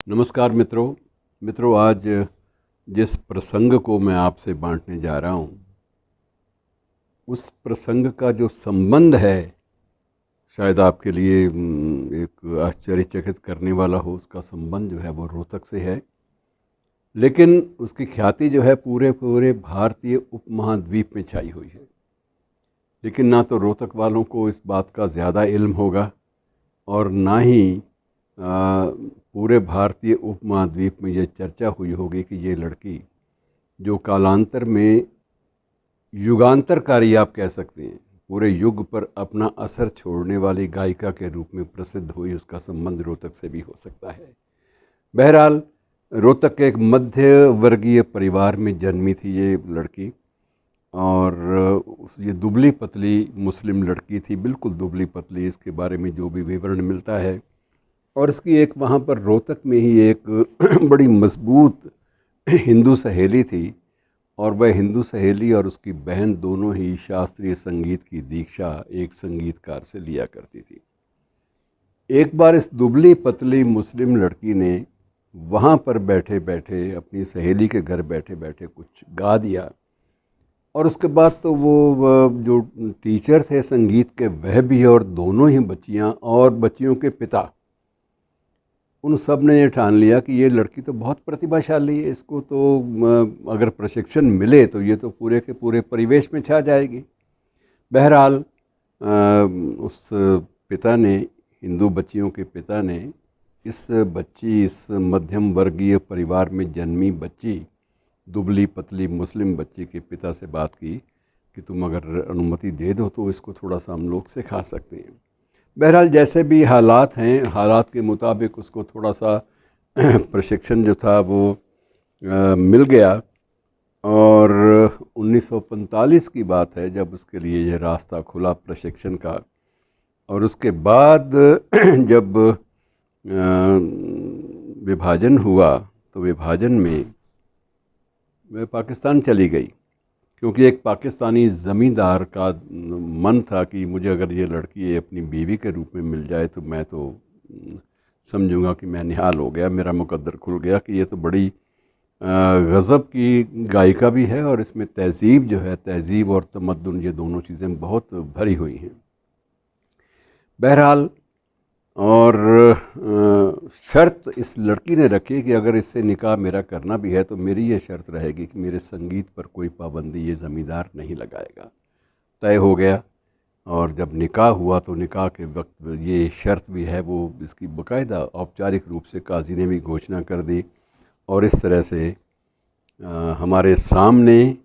नमस्कार मित्रों, आज जिस प्रसंग को मैं आपसे बांटने जा रहा हूँ, उस प्रसंग का जो संबंध है शायद आपके लिए एक आश्चर्यचकित करने वाला हो। उसका संबंध जो है वो रोहतक से है, लेकिन उसकी ख्याति जो है पूरे पूरे भारतीय उपमहाद्वीप में छाई हुई है। लेकिन ना तो रोहतक वालों को इस बात का ज़्यादा इल्म होगा और ना ही पूरे भारतीय उपमहाद्वीप में ये चर्चा हुई होगी कि ये लड़की जो कालांतर में युगांतरकारी आप कह सकते हैं, पूरे युग पर अपना असर छोड़ने वाली गायिका के रूप में प्रसिद्ध हुई, उसका संबंध रोहतक से भी हो सकता है। बहरहाल, रोहतक के एक मध्य वर्गीय परिवार में जन्मी थी ये लड़की और ये दुबली पतली मुस्लिम लड़की थी, बिल्कुल दुबली पतली। इसके बारे में जो भी विवरण मिलता है, और इसकी एक वहाँ पर रोहतक में ही एक बड़ी मजबूत हिंदू सहेली थी, और वह हिंदू सहेली और उसकी बहन दोनों ही शास्त्रीय संगीत की दीक्षा एक संगीतकार से लिया करती थी। एक बार इस दुबली पतली मुस्लिम लड़की ने वहाँ पर बैठे बैठे, अपनी सहेली के घर बैठे बैठे कुछ गा दिया, और उसके बाद तो वो जो टीचर थे संगीत के, वह भी और दोनों ही बच्चियाँ और बच्चियों के पिता, उन सब ने ये ठान लिया कि ये लड़की तो बहुत प्रतिभाशाली है, इसको तो अगर प्रशिक्षण मिले तो ये तो पूरे के पूरे परिवेश में छा जाएगी। बहरहाल, उस पिता ने, हिंदू बच्चियों के पिता ने इस मध्यम वर्गीय परिवार में जन्मी बच्ची, दुबली पतली मुस्लिम बच्ची के पिता से बात की कि तुम अगर अनुमति दे दो तो इसको थोड़ा सा हम लोग सिखा सकते हैं। बहरहाल, जैसे भी हालात हैं, हालात के मुताबिक उसको थोड़ा सा प्रशिक्षण जो था वो मिल गया, और 1945 की बात है जब उसके लिए यह रास्ता खुला प्रशिक्षण का। और उसके बाद जब विभाजन हुआ तो विभाजन में वह पाकिस्तान चली गई, क्योंकि एक पाकिस्तानी ज़मींदार का मन था कि मुझे अगर ये लड़की अपनी बीवी के रूप में मिल जाए तो मैं तो समझूंगा कि मैं निहाल हो गया, मेरा मुकद्दर खुल गया, कि ये तो बड़ी गज़ब की गायिका भी है और इसमें तहज़ीब जो है, तहज़ीब और तमद्दुन, ये दोनों चीज़ें बहुत भरी हुई हैं। बहरहाल, और शर्त इस लड़की ने रखी कि अगर इससे निकाह मेरा करना भी है तो मेरी ये शर्त रहेगी कि मेरे संगीत पर कोई पाबंदी ये ज़मींदार नहीं लगाएगा। तय हो गया, और जब निकाह हुआ तो निकाह के वक्त ये शर्त भी है वो इसकी बाकायदा औपचारिक रूप से काजी ने भी घोषणा कर दी। और इस तरह से हमारे सामने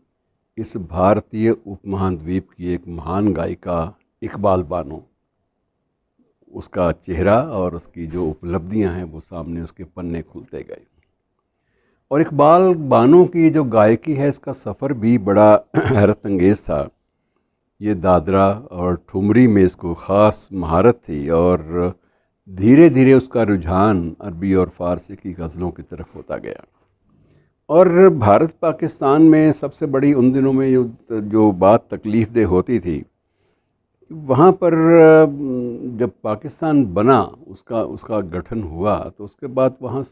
इस भारतीय उपमहाद्वीप की एक महान गायिका इकबाल बानो, उसका चेहरा और उसकी जो उपलब्धियां हैं वो सामने उसके पन्ने खुलते गए। और इकबाल बानो की जो गायकी है, इसका सफ़र भी बड़ा हैरत अंगेज़ था। ये दादरा और ठुमरी में इसको ख़ास महारत थी, और धीरे धीरे उसका रुझान अरबी और फ़ारसी की गज़लों की तरफ होता गया। और भारत पाकिस्तान में सबसे बड़ी उन दिनों में जो बात तकलीफ़देह होती थी, वहाँ पर जब पाकिस्तान बना, उसका उसका गठन हुआ, तो उसके बाद वहाँ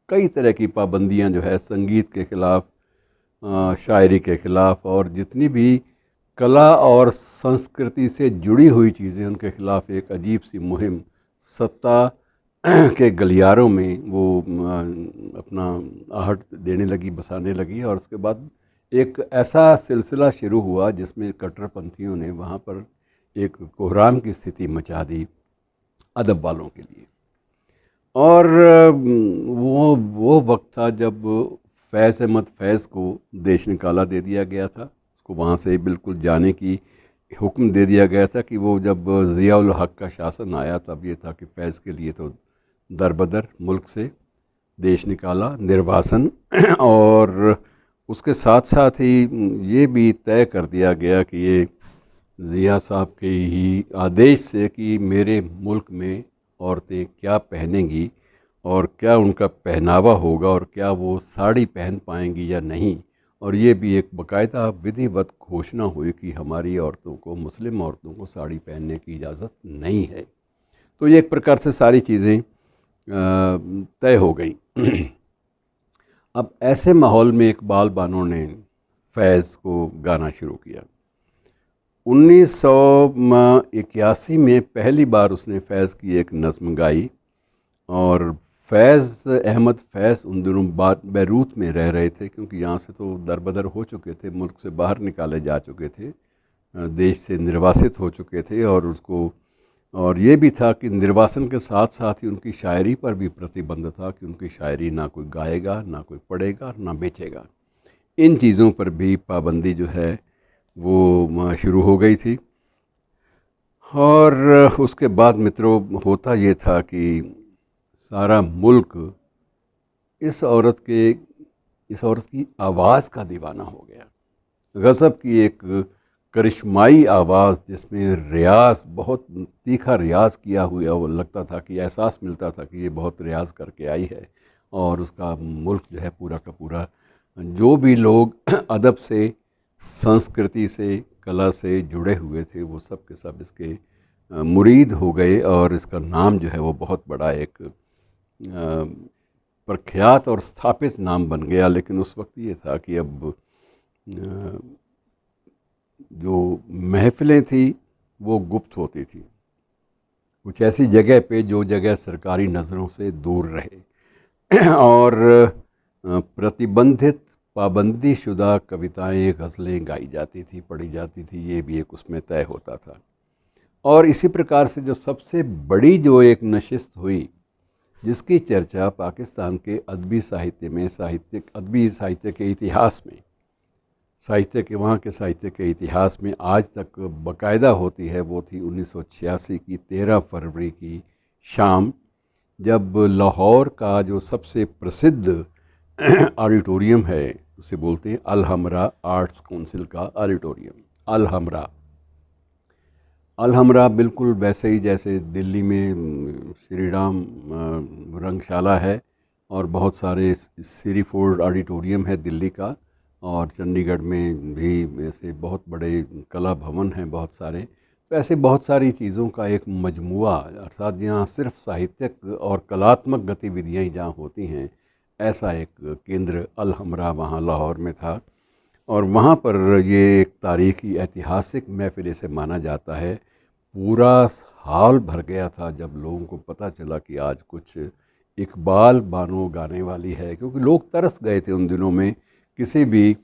कई तरह की पाबंदियाँ जो है, संगीत के ख़िलाफ़, शायरी के ख़िलाफ़, और जितनी भी कला और संस्कृति से जुड़ी हुई चीज़ें, उनके ख़िलाफ़ एक अजीब सी मुहिम सत्ता के गलियारों में वो अपना आहट देने लगी, बसाने लगी। और उसके बाद एक ऐसा सिलसिला शुरू हुआ जिसमें कट्टरपंथियों ने वहाँ पर एक कोहराम की स्थिति मचा दी अदब वालों के लिए। और वो वक्त था जब फैज़ अहमद फैज़ को देश निकाला दे दिया गया था, उसको वहाँ से बिल्कुल जाने की हुक्म दे दिया गया था। कि वो जब ज़िया उल हक का शासन आया, तब ये था कि फैज़ के लिए तो दरबदर मुल्क से देश निकाला, निर्वासन। और उसके साथ साथ ही ये भी तय कर दिया गया कि ये ज़िया साहब के ही आदेश से कि मेरे मुल्क में औरतें क्या पहनेंगी और क्या उनका पहनावा होगा और क्या वो साड़ी पहन पाएंगी या नहीं। और ये भी एक बाकायदा विधिवत घोषणा हुई कि हमारी औरतों को, मुस्लिम औरतों को साड़ी पहनने की इजाज़त नहीं है। तो ये एक प्रकार से सारी चीज़ें तय हो गई। अब ऐसे माहौल में इकबाल बानो ने फैज़ को गाना शुरू किया। 1981 में पहली बार उसने फैज़ की एक नज़्म गाई, और फैज़ अहमद फैज़ उन दिनों बैरूत में रह रहे थे, क्योंकि यहाँ से तो दरबदर हो चुके थे, मुल्क से बाहर निकाले जा चुके थे, देश से निर्वासित हो चुके थे। और ये भी था कि निर्वासन के साथ साथ ही उनकी शायरी पर भी प्रतिबंध था कि उनकी शायरी ना कोई गाएगा, ना कोई पढ़ेगा, ना बेचेगा। इन चीज़ों पर भी पाबंदी जो है वो शुरू हो गई थी। और उसके बाद मित्रों होता ये था कि सारा मुल्क इस औरत की आवाज़ का दीवाना हो गया। गज़ब की एक करिश्माई आवाज़, जिसमें रियाज़, बहुत तीखा रियाज़ किया हुआ वो लगता था, कि एहसास मिलता था कि ये बहुत रियाज़ करके आई है। और उसका मुल्क जो है पूरा का पूरा, जो भी लोग अदब से, संस्कृति से, कला से जुड़े हुए थे, वो सब के सब इसके मुरीद हो गए। और इसका नाम जो है वो बहुत बड़ा एक प्रख्यात और स्थापित नाम बन गया। लेकिन उस वक्त ये था कि अब जो महफ़िलें थी वो गुप्त होती थी, कुछ ऐसी जगह पे जो जगह सरकारी नज़रों से दूर रहे। और प्रतिबंधित, पाबंदी शुदा कविताएं, गज़लें गाई जाती थी, पढ़ी जाती थी, ये भी एक उसमें तय होता था। और इसी प्रकार से जो सबसे बड़ी जो एक नशिस्त हुई, जिसकी चर्चा पाकिस्तान के अदबी साहित्य में, अदबी साहित्य के इतिहास में, वहाँ के साहित्य के इतिहास में आज तक बाकायदा होती है, वो थी 1986 की 13 फरवरी की शाम, जब लाहौर का जो सबसे प्रसिद्ध ऑडिटोरियम है, उसे बोलते हैं अल हमरा आर्ट्स काउंसिल का ऑडिटोरियम। अल हमरा बिल्कुल वैसे ही जैसे दिल्ली में श्री राम रंगशाला है, और बहुत सारे सिरी फोर्ड ऑडिटोरियम है दिल्ली का, और चंडीगढ़ में भी ऐसे बहुत बड़े कला भवन हैं बहुत सारे। तो ऐसे बहुत सारी चीज़ों का एक मजमुआ, अर्थात जहाँ सिर्फ साहित्यक और कलात्मक गतिविधियाँ ही जहाँ होती हैं, ऐसा एक केंद्र अल हमरा वहाँ लाहौर में था। और वहाँ पर ये एक तारीख़ी ऐतिहासिक महफ़िल से माना जाता है। पूरा हाल भर गया था जब लोगों को पता चला कि आज कुछ इकबाल बानो गाने वाली है, क्योंकि लोग तरस गए थे उन दिनों में किसी भी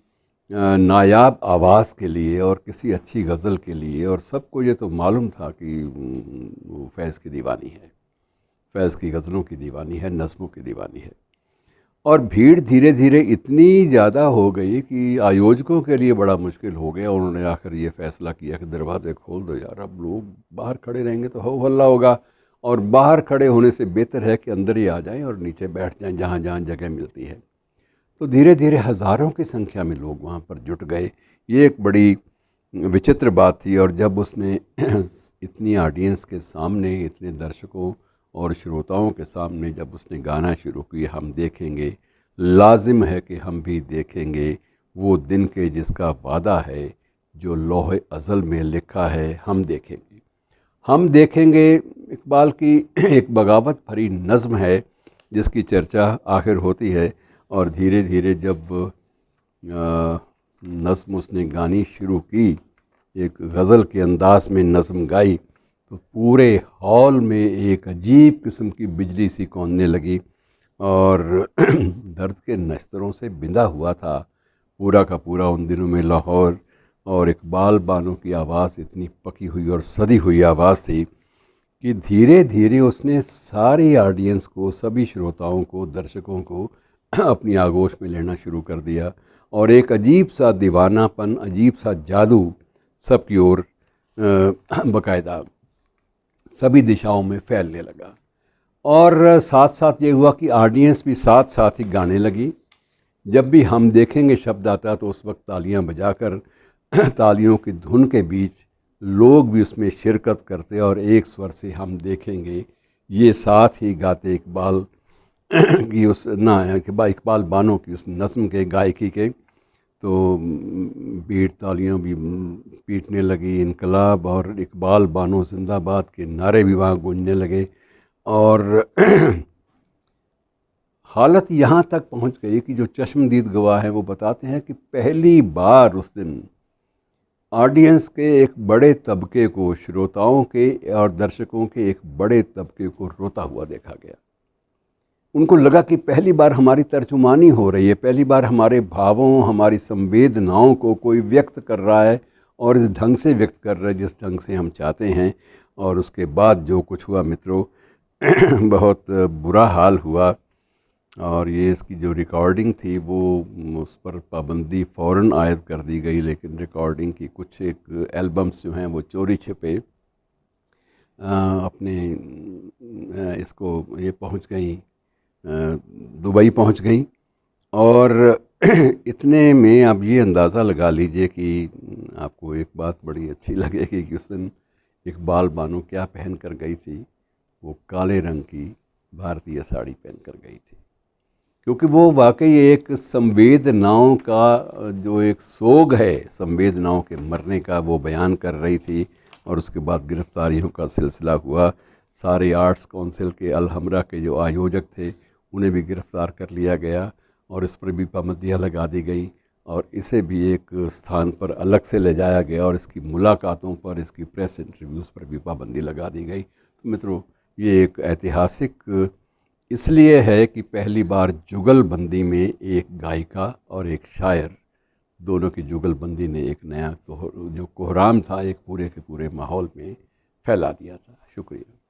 नायाब आवाज़ के लिए और किसी अच्छी गज़ल के लिए। और सबको ये तो मालूम था कि वो फैज़ की दीवानी है, फैज़ की गज़लों की दीवानी है, नज़्मों की दीवानी है। और भीड़ धीरे धीरे इतनी ज़्यादा हो गई कि आयोजकों के लिए बड़ा मुश्किल हो गया। उन्होंने आखिर ये फ़ैसला किया कि दरवाज़े खोल दो यार, अब लोग बाहर खड़े रहेंगे तो हो हल्ला होगा, और बाहर खड़े होने से बेहतर है कि अंदर ही आ जाएं और नीचे बैठ जाएं जहाँ जहाँ जगह मिलती है। तो धीरे धीरे हज़ारों की संख्या में लोग वहाँ पर जुट गए। ये एक बड़ी विचित्र बात थी। और जब उसने इतनी ऑडियंस के सामने, इतने दर्शकों और श्रोताओं के सामने जब उसने गाना शुरू किया, हम देखेंगे, लाजिम है कि हम भी देखेंगे वो दिन के जिसका वादा है, जो लौह अज़ल में लिखा है, हम देखेंगे। हम देखेंगे इकबाल की एक बगावत भरी नज़्म है, जिसकी चर्चा आखिर होती है। और धीरे धीरे जब नज़्म उसने गानी शुरू की, एक गज़ल के अंदाज में नज़्म गाई, तो पूरे हॉल में एक अजीब किस्म की बिजली सी कौंधने लगी। और दर्द के नस्तरों से बिंधा हुआ था पूरा का पूरा उन दिनों में लाहौर। और इकबाल बानो की आवाज़ इतनी पकी हुई और सदी हुई आवाज़ थी कि धीरे धीरे उसने सारी ऑडियंस को, सभी श्रोताओं को, दर्शकों को अपनी आगोश में लेना शुरू कर दिया। और एक अजीब सा दीवानापन, अजीब सा जादू सबकी ओर बाकायदा सभी दिशाओं में फैलने लगा। और साथ साथ ये हुआ कि ऑडियंस भी साथ साथ ही गाने लगी। जब भी हम देखेंगे शब्द आता तो उस वक्त तालियां बजाकर तालियों की धुन के बीच लोग भी उसमें शिरकत करते और एक स्वर से हम देखेंगे ये साथ ही गाते इकबाल की उस ना इकबाल बानो की उस नज़्म के गायकी के। तो भीड़ तालियां भी पीटने लगी। इनकलाब और इकबाल बानो जिंदाबाद के नारे भी वहाँ गूंजने लगे। और हालत यहाँ तक पहुँच गई कि जो चश्मदीद गवाह हैं वो बताते हैं कि पहली बार उस दिन ऑडियंस के एक बड़े तबके को, श्रोताओं के और दर्शकों के एक बड़े तबके को रोता हुआ देखा गया। उनको लगा कि पहली बार हमारी तर्जुमानी हो रही है, पहली बार हमारे भावों, हमारी संवेदनाओं को कोई व्यक्त कर रहा है और इस ढंग से व्यक्त कर रहा है जिस ढंग से हम चाहते हैं। और उसके बाद जो कुछ हुआ मित्रों, बहुत बुरा हाल हुआ। और ये इसकी जो रिकॉर्डिंग थी वो उस पर पाबंदी फ़ौरन आयद कर दी गई, लेकिन रिकॉर्डिंग की कुछ एक एल्बम्स जो हैं वो चोरी छिपे अपने इसको ये पहुंच गई, दुबई पहुंच गई। और इतने में आप ये अंदाज़ा लगा लीजिए कि आपको एक बात बड़ी अच्छी लगेगी कि उस दिन इकबाल बानो क्या पहन कर गई थी, वो काले रंग की भारतीय साड़ी पहन कर गई थी, क्योंकि वो वाकई एक संवेदनाओं का जो एक सोग है, संवेदनाओं के मरने का, वो बयान कर रही थी। और उसके बाद गिरफ़्तारियों का सिलसिला हुआ। सारे आर्ट्स काउंसिल के अल-हमरा के जो आयोजक थे उन्हें भी गिरफ़्तार कर लिया गया और इस पर भी पाबंदियाँ लगा दी गई और इसे भी एक स्थान पर अलग से ले जाया गया और इसकी मुलाकातों पर, इसकी प्रेस इंटरव्यूज़ पर भी पाबंदी लगा दी गई। तो मित्रों, ये एक ऐतिहासिक इसलिए है कि पहली बार जुगलबंदी में एक गायिका और एक शायर, दोनों की जुगलबंदी ने एक नया जो कोहराम था एक पूरे के पूरे माहौल में फैला दिया था। शुक्रिया।